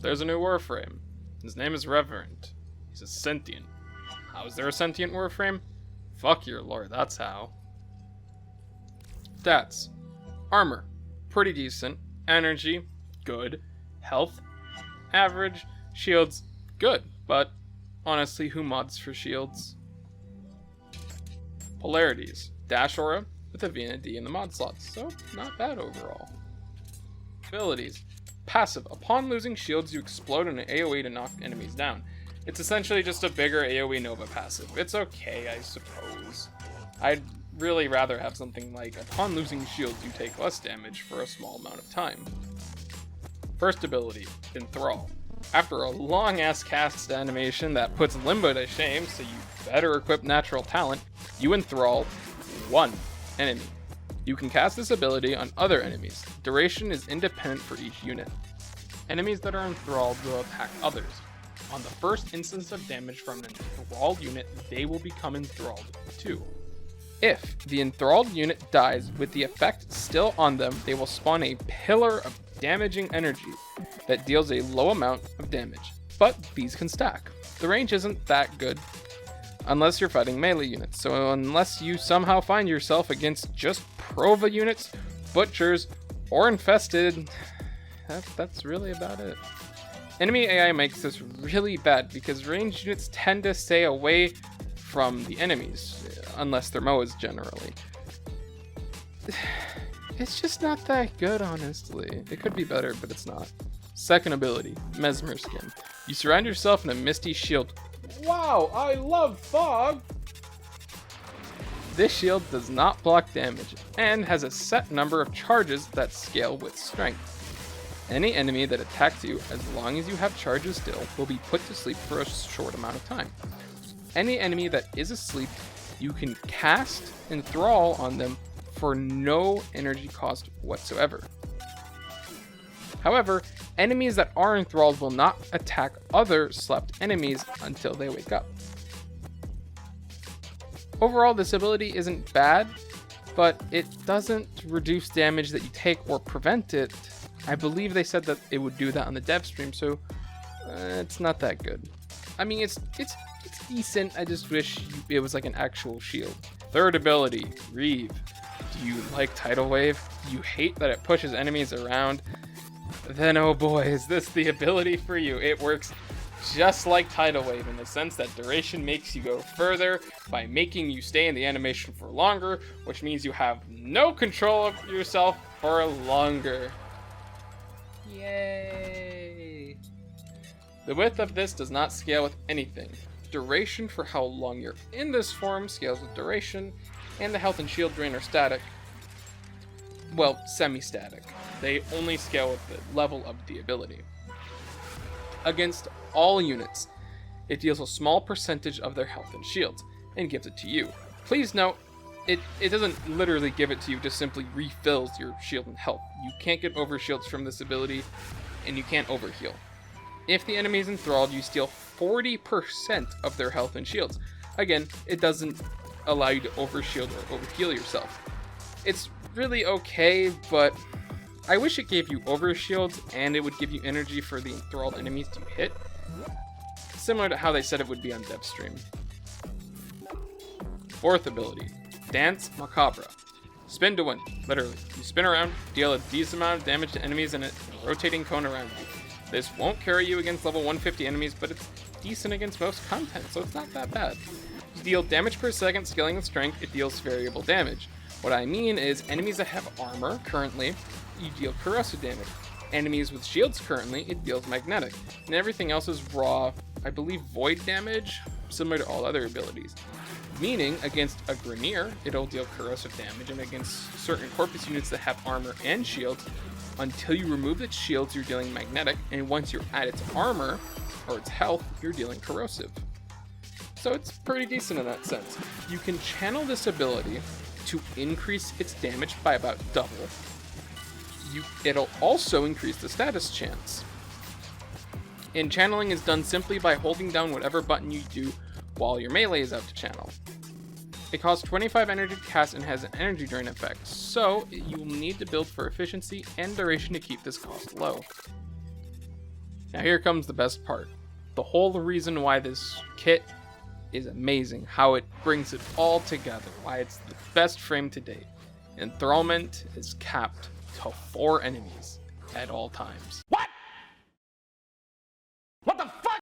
There's a new Warframe. His name is Revenant. He's a sentient. How is there a sentient Warframe? Fuck your lore, that's how. Stats. Armor, pretty decent. Energy, good. Health, average. Shields, good. But honestly, who mods for shields? Polarities. Dash aura with a V and a D in the mod slots, so not bad overall. Abilities. Passive. Upon losing shields, you explode in an AoE to knock enemies down. It's essentially just a bigger AoE Nova passive. It's okay, I suppose. I'd really rather have something like, upon losing shields, you take less damage for a small amount of time. First ability, Enthrall. After a long-ass cast animation that puts Limbo to shame, so you better equip natural talent, you enthrall one enemy. You can cast this ability on other enemies. Duration is independent for each unit. Enemies that are enthralled will attack others. On the first instance of damage from an enthralled unit, they will become enthralled too. If the enthralled unit dies with the effect still on them, they will spawn a pillar of damaging energy that deals a low amount of damage, but these can stack. The range isn't that good unless you're fighting melee units, so unless you somehow find yourself against just Prova units, butchers, or infested, that's really about it. Enemy AI makes this really bad because ranged units tend to stay away from the enemies, unless they're MOAs generally. It's just not that good, honestly. It could be better, but it's not. Second ability, Mesmer Skin. You surround yourself in a misty shield. Wow, I love fog! This shield does not block damage, and has a set number of charges that scale with strength. Any enemy that attacks you, as long as you have charges still, will be put to sleep for a short amount of time. Any enemy that is asleep, you can cast Enthrall on them for no energy cost whatsoever. However, enemies that are enthralled will not attack other slept enemies until they wake up. Overall, this ability isn't bad, but it doesn't reduce damage that you take or prevent it. I believe they said that it would do that on the dev stream, so it's not that good. I mean, it's decent. I just wish it was like an actual shield. Third ability, Reeve. Do you like Tidal Wave? You hate that it pushes enemies around? Then oh boy, is this the ability for you. It works just like Tidal Wave in the sense that duration makes you go further by making you stay in the animation for longer, which means you have no control of yourself for longer. Yay! The width of this does not scale with anything. Duration for how long you're in this form scales with duration, and the health and shield drain are static. Well, semi-static. They only scale with the level of the ability. Against all units, it deals a small percentage of their health and shields, and gives it to you. Please note, it doesn't literally give it to you, it just simply refills your shield and health. You can't get overshields from this ability, and you can't overheal. If the enemy is enthralled, you steal 40% of their health and shields. Again, it doesn't allow you to overshield or overheal yourself. It's really okay, but I wish it gave you overshields and it would give you energy for the enthralled enemies to hit. Similar to how they said it would be on dev stream. Fourth ability, Dance Macabre. Spin to win, literally. You spin around, deal a decent amount of damage to enemies in a rotating cone around you. This won't carry you against level 150 enemies, but it's decent against most content, so it's not that bad. You deal damage per second, scaling with strength, it deals variable damage. What I mean is, enemies that have armor, currently, you deal corrosive damage. Enemies with shields, currently, it deals magnetic. And everything else is raw, I believe, void damage, similar to all other abilities. Meaning, against a Grineer, it'll deal corrosive damage, and against certain Corpus units that have armor and shields, until you remove its shields, you're dealing magnetic, and once you're at its armor, or its health, you're dealing corrosive. So it's pretty decent in that sense. You can channel this ability to increase its damage by about double. It'll also increase the status chance. And channeling is done simply by holding down whatever button you do while your melee is out to channel. It costs 25 energy to cast and has an energy drain effect, so you'll need to build for efficiency and duration to keep this cost low. Now here comes the best part. The whole reason why this kit is amazing, how it brings it all together, why it's the best frame to date. Enthrallment is capped to 4 enemies at all times.